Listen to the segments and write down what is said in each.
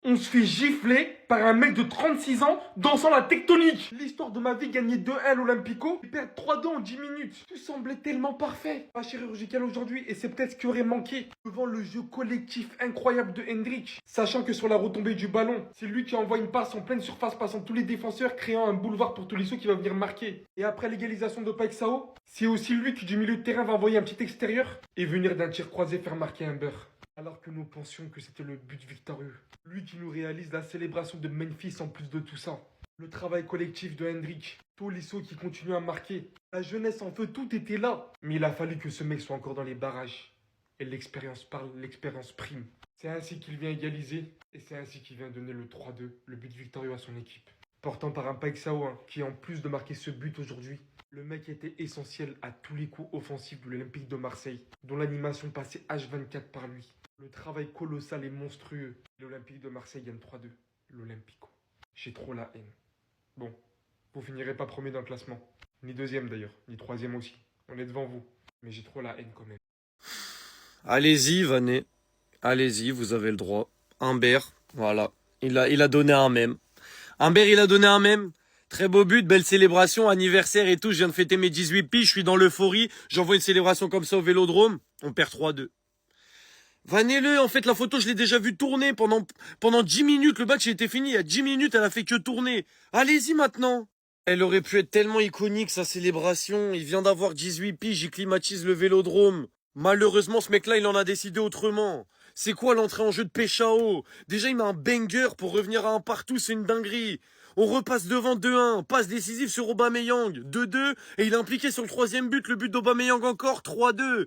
On se fait gifler par un mec de 36 ans dansant la tectonique. L'histoire de ma vie, gagner 2-1 à l'Olympico et perdre 3-2 en 10 minutes. Tout semblait tellement parfait. Pas chirurgical aujourd'hui et c'est peut-être ce qui aurait manqué devant le jeu collectif incroyable de Hendrik. Sachant que sur la retombée du ballon, c'est lui qui envoie une passe en pleine surface passant tous les défenseurs, créant un boulevard pour Tolisso qui va venir marquer. Et après l'égalisation de Paixão, c'est aussi lui qui du milieu de terrain va envoyer un petit extérieur et venir d'un tir croisé faire marquer un beurre. Alors que nous pensions que c'était le but victorieux. Lui qui nous réalise la célébration de Memphis en plus de tout ça. Le travail collectif de Hendrik. Tolisso qui continue à marquer. La jeunesse en feu, tout était là. Mais il a fallu que ce mec soit encore dans les barrages. Et l'expérience parle, l'expérience prime. C'est ainsi qu'il vient égaliser. Et c'est ainsi qu'il vient donner le 3-2, le but victorieux à son équipe. Portant par un Paixão qui en plus de marquer ce but aujourd'hui, le mec était essentiel à tous les coups offensifs de l'Olympique de Marseille, dont l'animation passait H24 par lui. Le travail colossal et monstrueux. L'Olympique de Marseille gagne 3-2. L'Olympico. J'ai trop la haine. Bon, vous finirez pas premier dans le classement. Ni deuxième d'ailleurs, ni troisième aussi. On est devant vous. Mais j'ai trop la haine quand même. Allez-y, Vanet. Allez-y, vous avez le droit. Humbert, voilà. Il a donné un mème. Humbert, il a donné un mème. Très beau but, belle célébration, anniversaire et tout. Je viens de fêter mes 18 piges, je suis dans l'euphorie. J'envoie une célébration comme ça au Vélodrome. On perd 3-2. Vanez-le, en fait, la photo, je l'ai déjà vue tourner pendant 10 minutes. Le match, il était fini. Il y a 10 minutes, elle a fait que tourner. Allez-y maintenant. Elle aurait pu être tellement iconique, sa célébration. Il vient d'avoir 18 piges, il climatise le Vélodrome. Malheureusement, ce mec-là, il en a décidé autrement. C'est quoi l'entrée en jeu de Paixão? Déjà, il met un banger pour revenir à un partout, c'est une dinguerie. On repasse devant 2-1, passe décisive sur Aubameyang, 2-2, et il est impliqué sur le troisième but, le but d'Aubameyang encore, 3-2.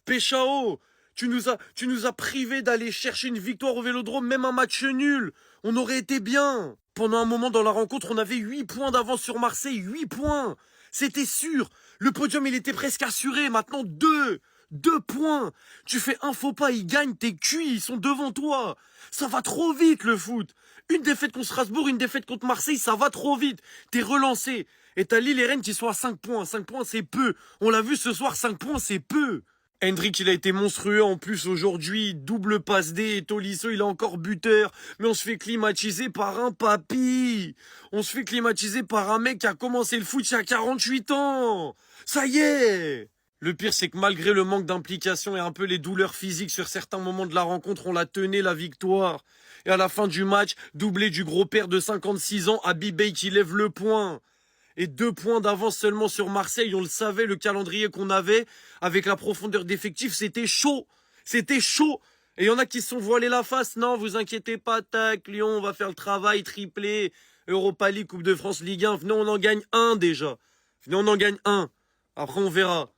Paixão, tu nous as privé d'aller chercher une victoire au Vélodrome, même un match nul. On aurait été bien. Pendant un moment dans la rencontre, on avait 8 points d'avance sur Marseille, 8 points. C'était sûr. Le podium, il était presque assuré. Maintenant, 2. 2 points. Tu fais un faux pas, ils gagnent, t'es cuits, ils sont devant toi. Ça va trop vite, le foot. Une défaite contre Strasbourg, une défaite contre Marseille, ça va trop vite. T'es relancé. Et t'as Lille et Rennes qui sont à 5 points. 5 points, c'est peu. On l'a vu ce soir, 5 points, c'est peu. Hendrik, il a été monstrueux en plus aujourd'hui. Double passe D. Et Tolisso, il est encore buteur. Mais on se fait climatiser par un papy. On se fait climatiser par un mec qui a commencé le foot il y a 48 ans. Ça y est. Le pire, c'est que malgré le manque d'implication et un peu les douleurs physiques sur certains moments de la rencontre, on la tenait, la victoire. Et à la fin du match, doublé du gros père de 56 ans, Habib Beye qui lève le point. Et 2 points d'avance seulement sur Marseille. On le savait, le calendrier qu'on avait, avec la profondeur d'effectif, c'était chaud. C'était chaud. Et il y en a qui se sont voilés la face. Non, vous inquiétez pas, tac, Lyon, on va faire le travail, triplé. Europa League, Coupe de France, Ligue 1. Venez, on en gagne un déjà. Venez, on en gagne un. Après, on verra.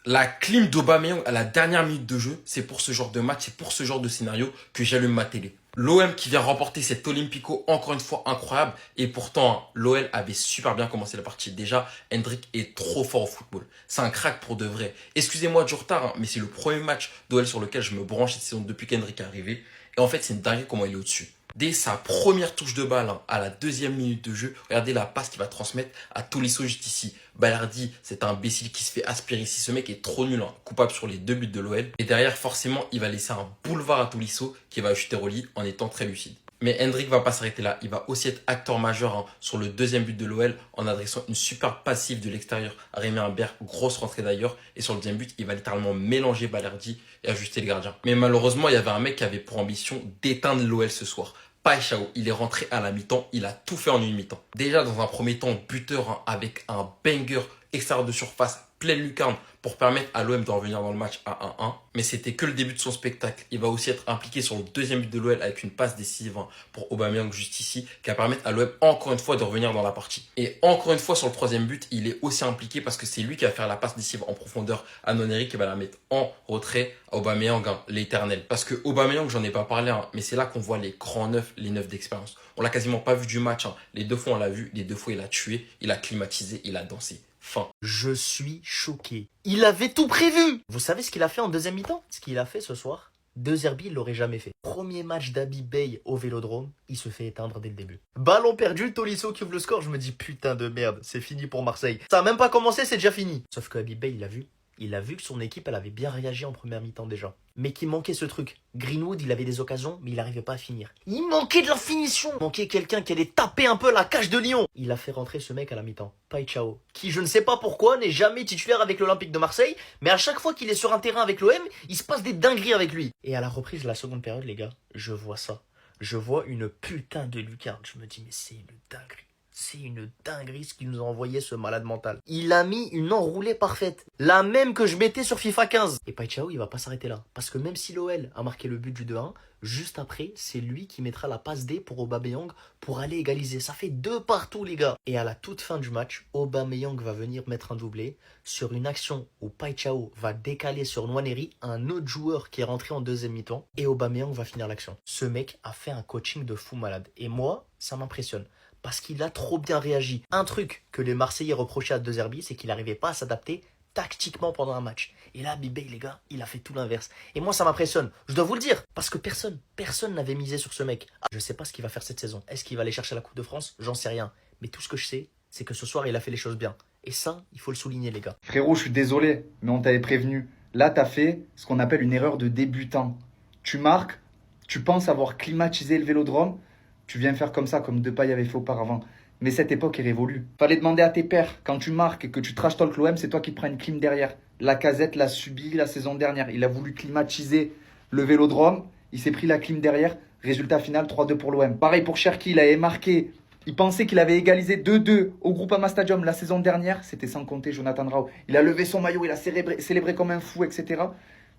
La clim d'Aubameyang à la dernière minute de jeu, c'est pour ce genre de match, c'est pour ce genre de scénario que j'allume ma télé. L'OM qui vient remporter cet Olympico encore une fois incroyable et pourtant l'OL avait super bien commencé la partie. Déjà, Hendrik est trop fort au football. C'est un crack pour de vrai. Excusez-moi du retard, mais c'est le premier match d'OL sur lequel je me branche cette saison depuis qu'Hendrik est arrivé. Et en fait, c'est une dinguerie comment il est au-dessus. Dès sa première touche de balle à la 2e minute de jeu, regardez la passe qu'il va transmettre à Tolisso juste ici. Balardi, c'est un imbécile qui se fait aspirer ici. Ce mec est trop nul, coupable sur les 2 buts de l'OL. Et derrière, forcément, il va laisser un boulevard à Tolisso qui va ajouter au lit en étant très lucide. Mais Hendrik va pas s'arrêter là. Il va aussi être acteur majeur sur le 2e but de l'OL en adressant une super passive de l'extérieur à Rémi Humbert. Grosse rentrée d'ailleurs. Et sur le 2e but, il va littéralement mélanger Balardi et ajuster le gardien. Mais malheureusement, il y avait un mec qui avait pour ambition d'éteindre l'OL ce soir. Paixão, il est rentré à la mi-temps, il a tout fait en une mi-temps. Déjà dans un premier temps, buteur avec un banger extérieur de surface, pleine lucarne pour permettre à l'OM de revenir dans le match à 1-1. Mais c'était que le début de son spectacle. Il va aussi être impliqué sur le 2e but de l'OL avec une passe décisive pour Aubameyang juste ici, qui va permettre à l'OM encore une fois de revenir dans la partie. Et encore une fois sur le 3e but, il est aussi impliqué parce que c'est lui qui va faire la passe décisive en profondeur à Noneri qui va la mettre en retrait à Aubameyang, l'éternel. Parce que Aubameyang, j'en ai pas parlé, mais c'est là qu'on voit les grands neufs, les neufs d'expérience. On l'a quasiment pas vu du match. Les 2 fois on l'a vu, les 2 fois il a tué, il a climatisé, il a dansé. Fin. Je suis choqué. Il avait tout prévu. Vous savez ce qu'il a fait en deuxième mi-temps? Ce qu'il a fait ce soir, De Zerbi, il l'aurait jamais fait. Premier match d'Habib Beye au Vélodrome, il se fait éteindre dès le début. Ballon perdu, Tolisso qui ouvre le score, je me dis putain de merde, c'est fini pour Marseille. Ça a même pas commencé, c'est déjà fini. Sauf que Habib Beye, il a vu, Il a vu que son équipe, elle avait bien réagi en première mi-temps déjà. Mais qu'il manquait ce truc. Greenwood, il avait des occasions, mais il n'arrivait pas à finir. Il manquait de la finition. Il manquait quelqu'un qui allait taper un peu la cage de Lyon. Il a fait rentrer ce mec à la mi-temps, Paixão, qui je ne sais pas pourquoi n'est jamais titulaire avec l'Olympique de Marseille, mais à chaque fois qu'il est sur un terrain avec l'OM, il se passe des dingueries avec lui. Et à la reprise de la seconde période, les gars, je vois ça. Je vois une putain de lucarne. Je me dis, mais c'est une dinguerie. C'est une dinguerie ce qu'il nous a envoyé, ce malade mental. Il a mis une enroulée parfaite. La même que je mettais sur FIFA 15. Et Paixão, il va pas s'arrêter là. Parce que même si l'OL a marqué le but du 2-1, juste après, c'est lui qui mettra la passe D pour Aubameyang pour aller égaliser. Ça fait 2 partout, les gars. Et à la toute fin du match, Aubameyang va venir mettre un doublé sur une action où Paixão va décaler sur Nwaneri, un autre joueur qui est rentré en deuxième mi-temps. Et Aubameyang va finir l'action. Ce mec a fait un coaching de fou malade. Et moi, ça m'impressionne. Parce qu'il a trop bien réagi. Un truc que les Marseillais reprochaient à De Zerbi, c'est qu'il n'arrivait pas à s'adapter tactiquement pendant un match. Et là, Bibé, les gars, il a fait tout l'inverse. Et moi, ça m'impressionne. Je dois vous le dire. Parce que personne n'avait misé sur ce mec. Je sais pas ce qu'il va faire cette saison. Est-ce qu'il va aller chercher la Coupe de France? J'en sais rien. Mais tout ce que je sais, c'est que ce soir, il a fait les choses bien. Et ça, il faut le souligner, les gars. Frérot, je suis désolé, mais on t'avait prévenu. Là, t'as fait ce qu'on appelle une erreur de débutant. Tu marques, tu penses avoir climatisé le Vélodrome, tu viens faire comme ça, comme Depay avait fait auparavant. Mais cette époque est révolue. Fallait demander à tes pères, quand tu marques et que tu trash talk l'OM, c'est toi qui te prends une clim derrière. Lacazette l'a subi la saison dernière. Il a voulu climatiser le Vélodrome, il s'est pris la clim derrière. Résultat final, 3-2 pour l'OM. Pareil pour Cherki, il avait marqué. Il pensait qu'il avait égalisé 2-2 au Groupama Stadium la saison dernière. C'était sans compter Jonathan Rao. Il a levé son maillot, il a célébré comme un fou, etc.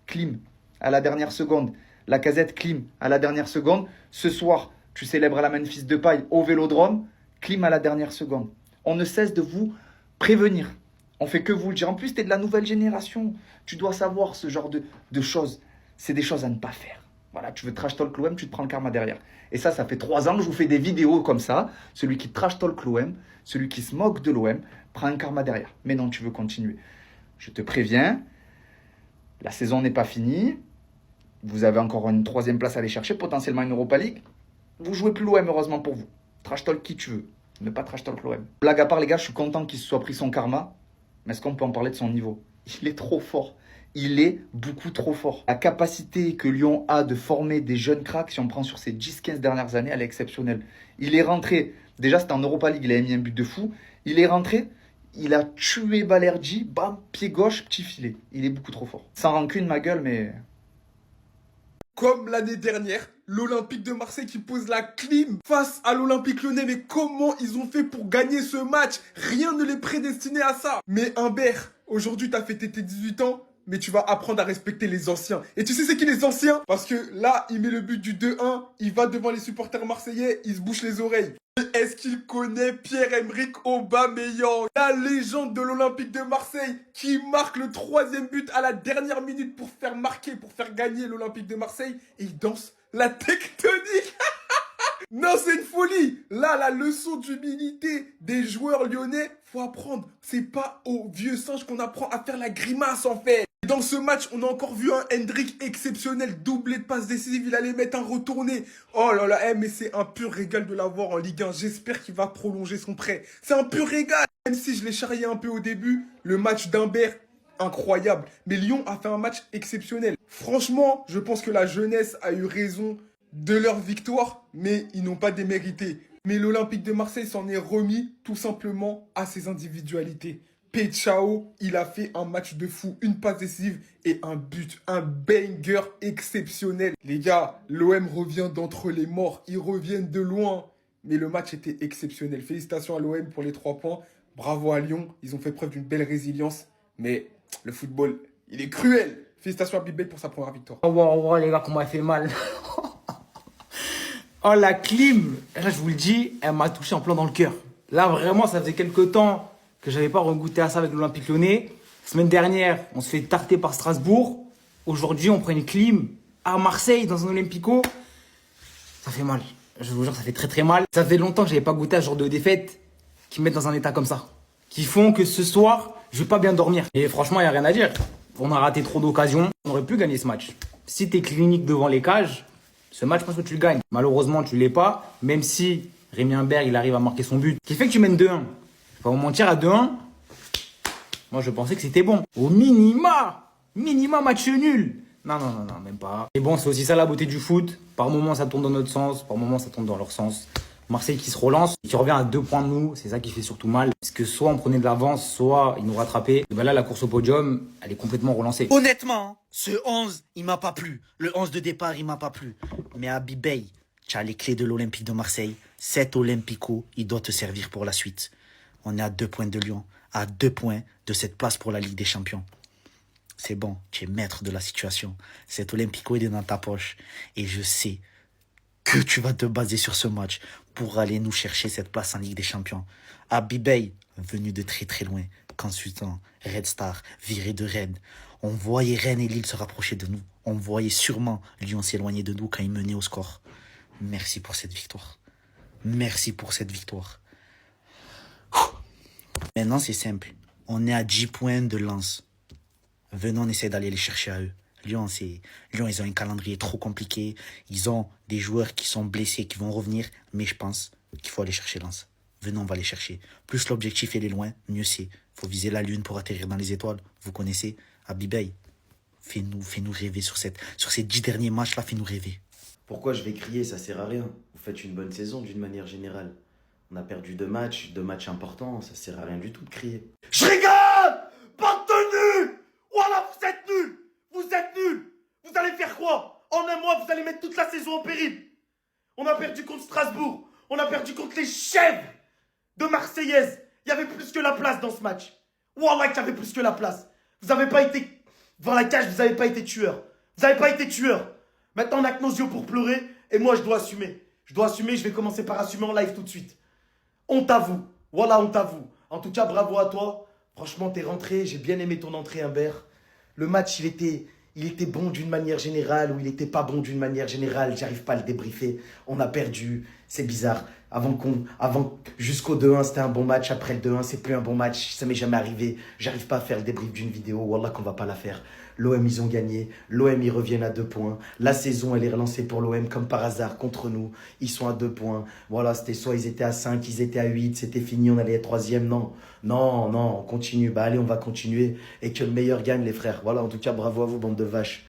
Clim à la dernière seconde. Lacazette, clim à la dernière seconde. Ce soir, tu célèbres à la Memphis Depay au Vélodrome. Clim à la dernière seconde. On ne cesse de vous prévenir. On fait que vous le dire. En plus, tu es de la nouvelle génération. Tu dois savoir ce genre de choses. C'est des choses à ne pas faire. Voilà, tu veux trash talk l'OM, tu te prends le karma derrière. Et ça fait 3 ans que je vous fais des vidéos comme ça. Celui qui trash talk l'OM, celui qui se moque de l'OM, prend un karma derrière. Mais non, tu veux continuer. Je te préviens, la saison n'est pas finie. Vous avez encore une 3e place à aller chercher, potentiellement une Europa League. Vous jouez plus l'OM, heureusement pour vous. Trash talk qui tu veux, ne pas trash talk l'OM. Blague à part, les gars, je suis content qu'il se soit pris son karma. Mais est-ce qu'on peut en parler de son niveau? Il est trop fort. Il est beaucoup trop fort. La capacité que Lyon a de former des jeunes cracks, si on prend sur ces 10-15 dernières années, elle est exceptionnelle. Il est rentré, déjà c'était en Europa League, il a mis un but de fou. Il est rentré, il a tué Balerdi, bam, pied gauche, petit filet. Il est beaucoup trop fort. Sans rancune, ma gueule, mais... Comme l'année dernière, l'Olympique de Marseille qui pose la clim face à l'Olympique Lyonnais. Mais comment ils ont fait pour gagner ce match? Rien ne les prédestinait à ça. Mais Humbert, aujourd'hui t'as fêté tes 18 ans, mais tu vas apprendre à respecter les anciens. Et tu sais c'est qui les anciens? Parce que là, il met le but du 2-1, il va devant les supporters marseillais, il se bouche les oreilles. Est-ce qu'il connaît Pierre-Emerick Aubameyang, la légende de l'Olympique de Marseille, qui marque le 3e but à la dernière minute pour faire marquer, pour faire gagner l'Olympique de Marseille, et il danse la tectonique. Non, c'est une folie. Là, la leçon d'humilité des joueurs lyonnais, faut apprendre. C'est pas aux vieux singes qu'on apprend à faire la grimace, en fait. Dans ce match, on a encore vu un Hendrick exceptionnel, doublé de passes décisives, il allait mettre un retourné. Oh là là, mais c'est un pur régal de l'avoir en Ligue 1. J'espère qu'il va prolonger son prêt. C'est un pur régal. Même si je l'ai charrié un peu au début, le match d'Humbert, incroyable. Mais Lyon a fait un match exceptionnel. Franchement, je pense que la jeunesse a eu raison de leur victoire, mais ils n'ont pas démérité. Mais l'Olympique de Marseille s'en est remis tout simplement à ses individualités. Paixão, il a fait un match de fou, une passe décisive et un but, un banger exceptionnel. Les gars, l'OM revient d'entre les morts, ils reviennent de loin. Mais le match était exceptionnel. Félicitations à l'OM pour les 3 points. Bravo à Lyon, ils ont fait preuve d'une belle résilience. Mais le football, il est cruel. Félicitations à Bibet pour sa première victoire. Oh, les gars, comment elle fait mal. Oh, la clim, là, je vous le dis, elle m'a touché en plein dans le cœur. Là, vraiment, ça faisait quelques temps que j'avais pas regoûté à ça avec l'Olympique Lyonnais. Semaine dernière, on se fait tarter par Strasbourg. Aujourd'hui, on prend une clim à Marseille dans un Olympico. Ça fait mal. Je vous jure, ça fait très très mal. Ça fait longtemps que j'avais pas goûté à ce genre de défaite qui me mettent dans un état comme ça. Qui font que ce soir, je vais pas bien dormir. Et franchement, il n'y a rien à dire. On a raté trop d'occasions. On aurait pu gagner ce match. Si tu es clinique devant les cages, ce match, je pense que tu le gagnes. Malheureusement, tu l'es pas. Même si Rémi Humbert, il arrive à marquer son but. Ce qui fait que tu mènes 2-1. Pas vous mentir, à 2-1, Moi, je pensais que c'était bon. Au minima match nul. Non, même pas. Et bon, c'est aussi ça la beauté du foot. Par moments, ça tourne dans notre sens, par moments, ça tourne dans leur sens. Marseille qui se relance, et qui revient à 2 points de nous, c'est ça qui fait surtout mal. Parce que soit on prenait de l'avance, soit ils nous rattrapaient. Et ben là, la course au podium, elle est complètement relancée. Honnêtement, ce 11, il m'a pas plu. Le 11 de départ, il m'a pas plu. Mais Habib Beye, tu as les clés de l'Olympique de Marseille. Cet Olympico, il doit te servir pour la suite. On est à 2 points de Lyon, à 2 points de cette place pour la Ligue des Champions. C'est bon, tu es maître de la situation. Cet Olympico, il est dans ta poche. Et je sais que tu vas te baser sur ce match pour aller nous chercher cette place en Ligue des Champions. Habib Beye, venu de très très loin, consultant, Red Star, viré de Rennes. On voyait Rennes et Lille se rapprocher de nous. On voyait sûrement Lyon s'éloigner de nous quand il menait au score. Merci pour cette victoire. Merci pour cette victoire. Maintenant, c'est simple. On est à 10 points de Lens. Venons, on essaie d'aller les chercher à eux. Lyon, ils ont un calendrier trop compliqué. Ils ont des joueurs qui sont blessés, qui vont revenir. Mais je pense qu'il faut aller chercher Lens. Venons, on va les chercher. Plus l'objectif il est loin, mieux c'est. Il faut viser la lune pour atterrir dans les étoiles. Vous connaissez Habib Beye. Fais-nous rêver sur ces 10 derniers matchs-là, fais-nous rêver. Pourquoi je vais crier? Ça sert à rien. Vous faites une bonne saison d'une manière générale. On a perdu 2 matchs importants. Ça sert à rien du tout de crier. Je rigole! Bande de nuls! Voilà, vous êtes nuls! Vous êtes nuls! Vous allez faire quoi? En un mois, vous allez mettre toute la saison en péril. On a perdu contre Strasbourg. On a perdu contre les chèvres de Marseillaise. Il y avait plus que la place dans ce match. Wallah, qu'il y avait plus que la place. Vous n'avez pas été... Devant la cage, vous n'avez pas été tueur. Vous n'avez pas été tueur. Maintenant, on a que nos yeux pour pleurer. Et moi, je dois assumer. Je vais commencer par assumer en live tout de suite. Honte à vous. Voilà, honte à vous. En tout cas, bravo à toi. Franchement, t'es rentré. J'ai bien aimé ton entrée, Humbert. Le match, il était bon d'une manière générale ou il était pas bon d'une manière générale. J'arrive pas à le débriefer. On a perdu. C'est bizarre. Jusqu'au 2-1, c'était un bon match. Après le 2-1, c'est plus un bon match. Ça m'est jamais arrivé. J'arrive pas à faire le débrief d'une vidéo. Wallah qu'on va pas la faire. L'OM, ils ont gagné. L'OM, ils reviennent à 2 points. La saison, elle est relancée pour l'OM comme par hasard contre nous. Ils sont à 2 points. Voilà, c'était soit ils étaient à 5, ils étaient à 8, c'était fini, on allait être 3e. Non, on continue. Bah allez, on va continuer. Et que le meilleur gagne, les frères. Voilà, en tout cas, bravo à vous, bande de vaches.